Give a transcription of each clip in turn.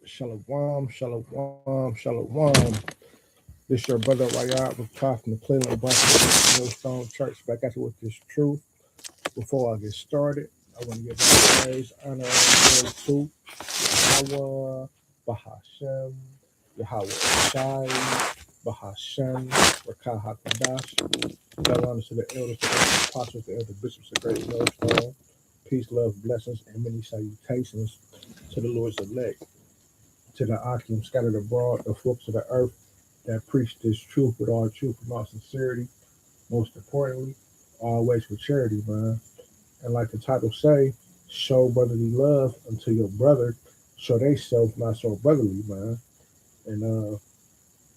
Shalom, shalom, shalom. This your brother Rayard with Top from the Cleveland Browns Millstone Church. Back at you with this truth. Before I get started, I want to give all praise, honor, and glory to Yahweh, Bahashem, Yahweh Shai, Bahashem, Rakah HaKadash. Tell honor to the elders, the elders, apostles, the elder bishops, the great millstone. Peace, love, blessings, and many salutations to the Lord's elect, to the Akim scattered abroad, the folks of the earth that preach this truth with all truth and all sincerity. Most importantly, always with charity, man. And like the title say, show brotherly love unto your brother, show theyself not so brotherly, man. And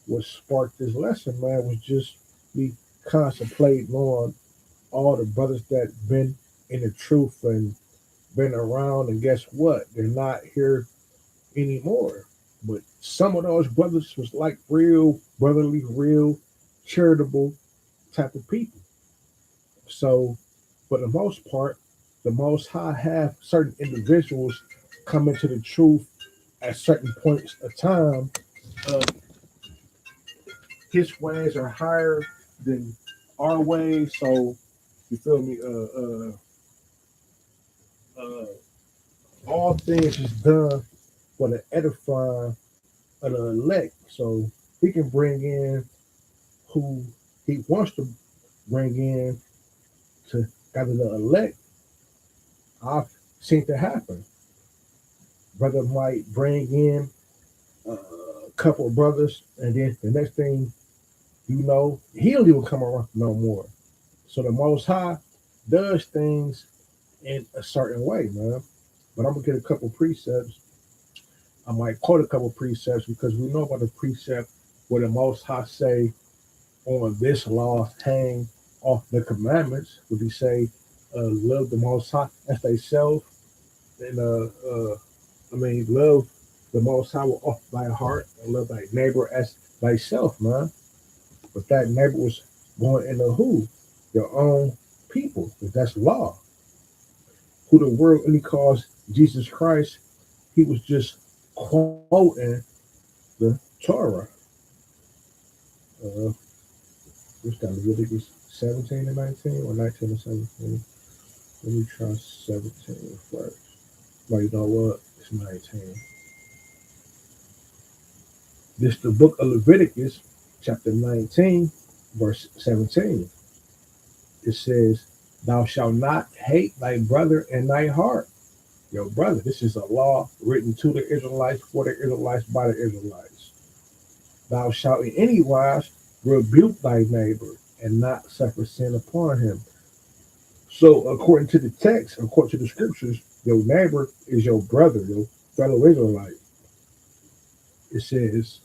what sparked this lesson, man, was just me contemplating on all the brothers that been in the truth and been around, and guess what? They're not here anymore. But some of those brothers was like real brotherly, real charitable type of people. So, for the most part, the Most High have certain individuals come into the truth at certain points of time. Uh, his ways are higher than our ways, so you feel me? All things is done for the edifying of the elect. So he can bring in who he wants to bring in to gather the elect. I've seen it happen. Brother might bring in a couple of brothers, and then the next thing you know, he don't even come around no more. So the Most High does things in a certain way, man. But I'm gonna get a couple precepts. I might quote a couple precepts because we know about the precept where the Most High say, "On this law hang off the commandments." Would he say, "Love the Most High as theyself," and love the Most High with all thy heart and love thy neighbor as thyself, man. But that neighbor was going into who? Your own people. Because that's law. Who the world only calls Jesus Christ, he was just quoting the Torah. Uh, which got Leviticus 17 and 19 or 19 and 17? Let me try 17 first. Well, you know what? It's 19. This the book of Leviticus, chapter 19, verse 17. It says, "Thou shalt not hate thy brother in thy heart." Your brother. This is a law written to the Israelites, for the Israelites, by the Israelites. "Thou shalt in any wise rebuke thy neighbor and not suffer sin upon him." So, according to the text, according to the scriptures, your neighbor is your brother, your fellow Israelite. It says,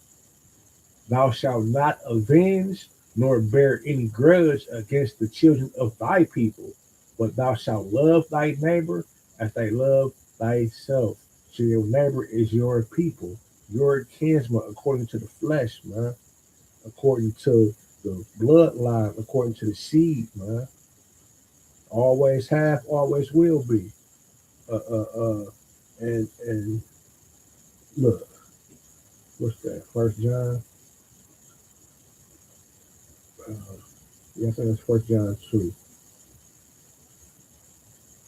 "Thou shalt not avenge nor bear any grudge against the children of thy people, but thou shalt love thy neighbor as they love thyself." So your neighbor is your people, your kinsman, according to the flesh, man, according to the bloodline, according to the seed, man. Always have, always will be. Uh, uh, uh, and look, what's that? First John. Uh, yeah, I think it's First John 2.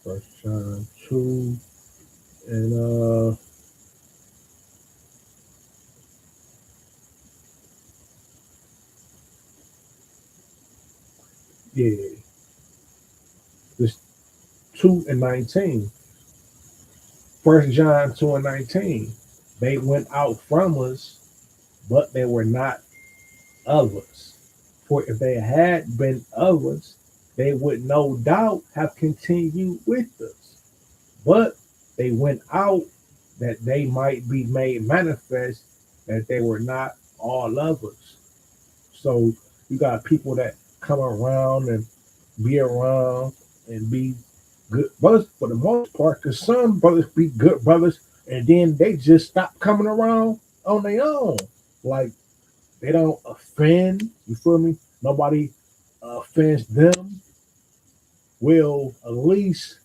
First John 2. And yeah, this 2 and 19. First John 2 and 19. "They went out from us, but they were not of us. For if they had been of us, they would no doubt have continued with us. But they went out that they might be made manifest that they were not all of us." So you got people that come around and be around and be good brothers for the most part, because some brothers be good brothers and then they just stop coming around on their own. Like they don't offend, you feel me? Nobody offends them. Will at least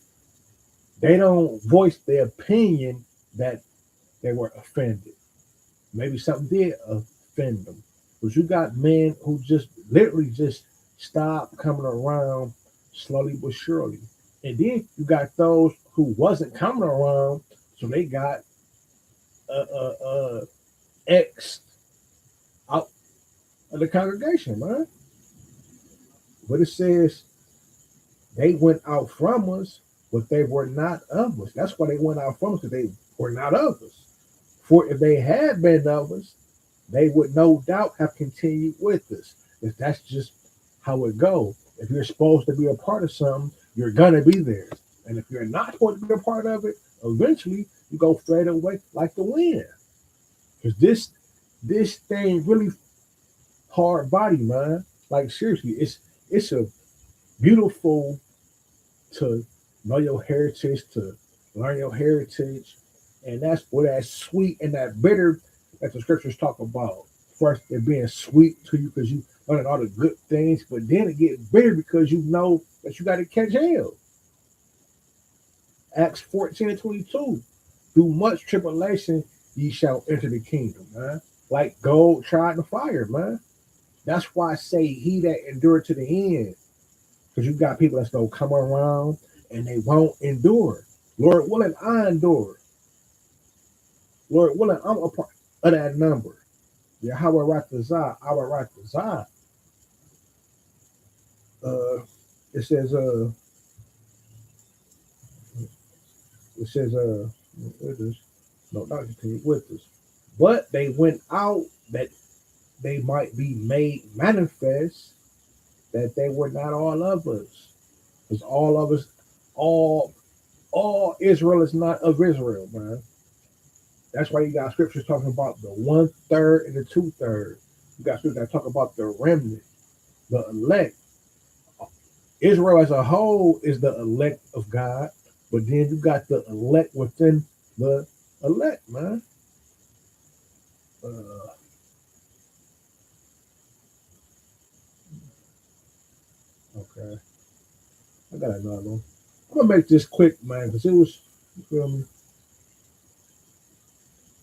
they don't voice their opinion that they were offended. Maybe something did offend them. But you got men who just literally just stop coming around slowly but surely. And then you got those who wasn't coming around, so they got X out of the congregation, man. But it says they went out from us, but they were not of us. That's why they went out from us, because they were not of us. For if they had been of us, they would no doubt have continued with us. If that's just how it goes. If you're supposed to be a part of something, you're gonna be there. And if you're not supposed to be a part of it, eventually you go fade away like the wind. Because this thing really hard body, man. Like seriously, it's a beautiful to know your heritage, to learn your heritage, and that's what that sweet and that bitter that the scriptures talk about. First, it being sweet to you because you learning all the good things, but then it get bitter because you know that you got to catch hell. Acts 14:22. Through much tribulation, ye shall enter the kingdom, man. Like gold tried in the fire, man. That's why I say he that endured to the end. Because you got people that's gonna come around and they won't endure. Lord willing, I endure. Lord willing, I'm a part of that number. Yahweh Ratazah, our Ratazah. Uh, it says, it says, what is this? No, not continue with this. But they went out that they might be made manifest that they were not all of us. Because all of us, all all Israel is not of Israel, man. That's why you got scriptures talking about the 1/3 and the 2/3. You got scriptures that talk about the remnant, the elect. Israel as a whole is the elect of God, but then you got the elect within the elect, man. Uh, okay, I got another one. I'm gonna make this quick, man, because it was, you feel me,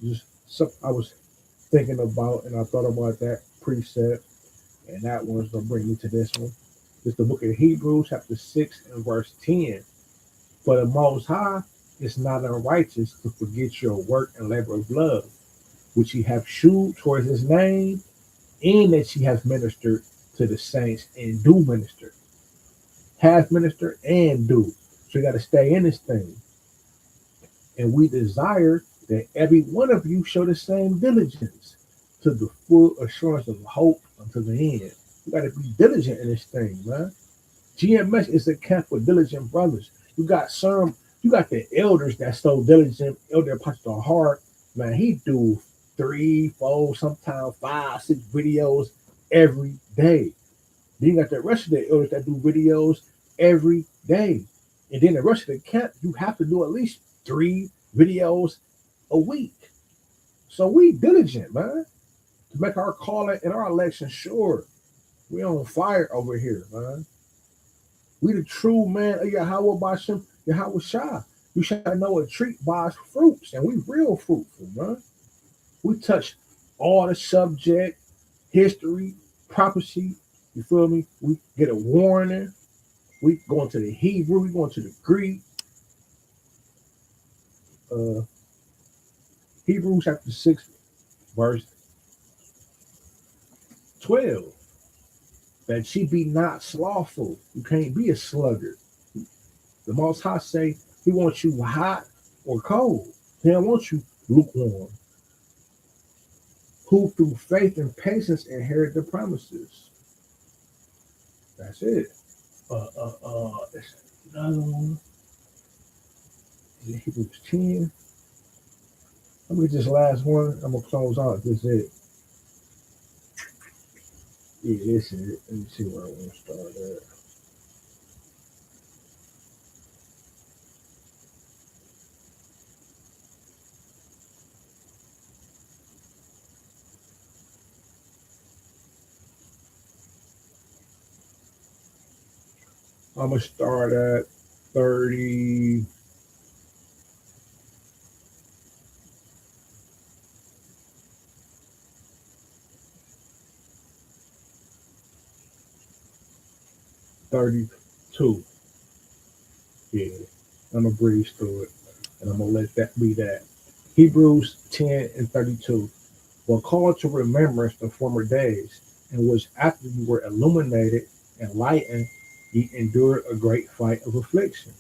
just something I was thinking about, and I thought about that precept, and that one's gonna bring me to this one. It's the book of Hebrews, chapter 6 and verse 10. For the Most High is not unrighteous to forget your work and labor of love, which he hath shewed towards his name, and that ye have ministered to the saints and do minister. Have ministered and do. So you got to stay in this thing. And we desire that every one of you show the same diligence to the full assurance of hope unto the end. You got to be diligent in this thing, man. GMS is a camp for diligent brothers. You got the elders that's so diligent, Elder Apostle Hart, man, he do 3, 4, sometimes 5, 6 videos every day. Then you got the rest of the elders that do videos every day. And then the rest of the camp, you have to do at least 3 videos a week. So we diligent, man, to make our calling and our election sure. We on fire over here, man. We the true man of Yahweh Bashem, Yahweh Shah. You shall know a tree by its fruits, and we real fruitful, man. We touch all the subject, history, prophecy. You feel me? We get a warning. We go into the Hebrew, we go into the Greek. Uh, Hebrews chapter 6, verse 12. That she be not slothful. You can't be a sluggard. The Most High say he wants you hot or cold. He don't want you lukewarm. Who through faith and patience inherit the promises. That's it. It's another one. Is it Hebrews 10? Let me get this last one. I'm gonna close out. This is it. Yeah, this is it. Let me see where I want to start at. I'm gonna start at 30. 32. Yeah, I'm going to breeze through it, and I'm going to let that be that. Hebrews 10 and 32. Were called to remembrance the former days, in which after you were illuminated and lightened, ye endured a great fight of affliction,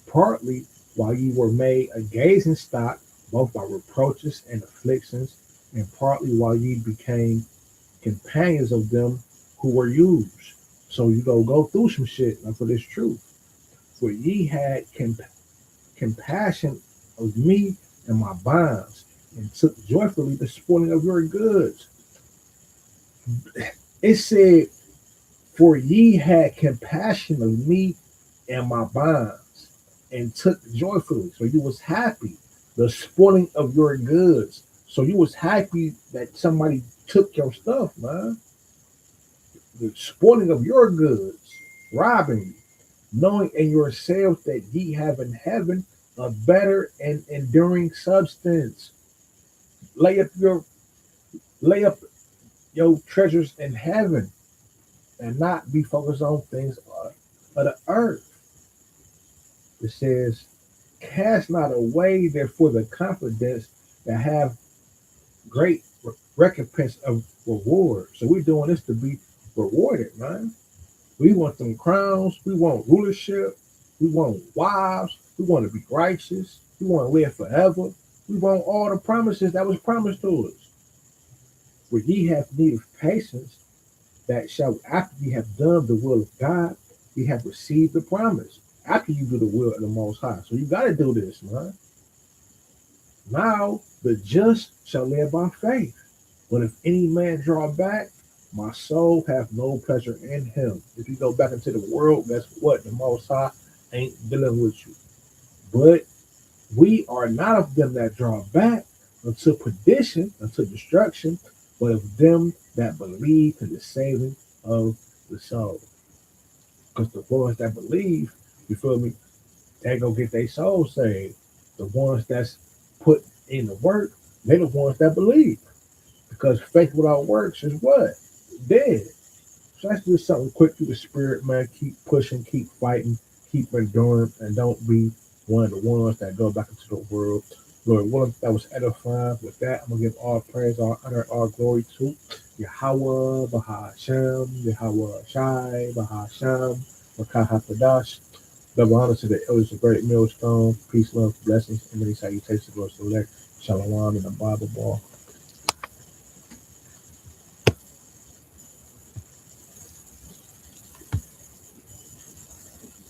partly while ye were made a gazing stock, both by reproaches and afflictions, and partly while ye became companions of them who were used. So you go through some shit now for this truth. For ye had compassion of me and my bonds, and took joyfully the spoiling of your goods. It said, for ye had compassion of me and my bonds, and took joyfully. So you was happy. The spoiling of your goods. So you was happy that somebody took your stuff, man. The spoiling of your goods, robbing you, knowing in yourselves that ye have in heaven a better and enduring substance. Lay up your lay up your treasures in heaven and not be focused on things of the earth. It says, cast not away therefore the confidence that have great recompense of reward. So we're doing this to be rewarded, man. We want them crowns. We want rulership. We want wives. We want to be righteous. We want to live forever. We want all the promises that was promised to us. For ye have need of patience, that shall, after ye have done the will of God, ye have received the promise. After you do the will of the Most High. So you got to do this, man. Now the just shall live by faith. But if any man draw back, my soul hath no pleasure in him. If you go back into the world, guess what? The Most High ain't dealing with you. But we are not of them that draw back unto perdition, unto destruction, but of them that believe to the saving of the soul. Because the ones that believe, you feel me, they gonna get their soul saved. The ones that's put in the work, they the ones that believe. Because faith without works is what? Dead. So that's just something quick through the spirit, man. Keep pushing, keep fighting, keep enduring, and don't be one of the ones that go back into the world. Lord, one that was edifying. With that, I'm gonna give all praise, all honor, all glory to Yahweh, Bahashem, Yahweh Shai, Bahasham, Makaha Padash. Double honor to the elders of Great Millstone. Peace, love, blessings, and many salutations, Lord Select. Shalom in the Bible ball.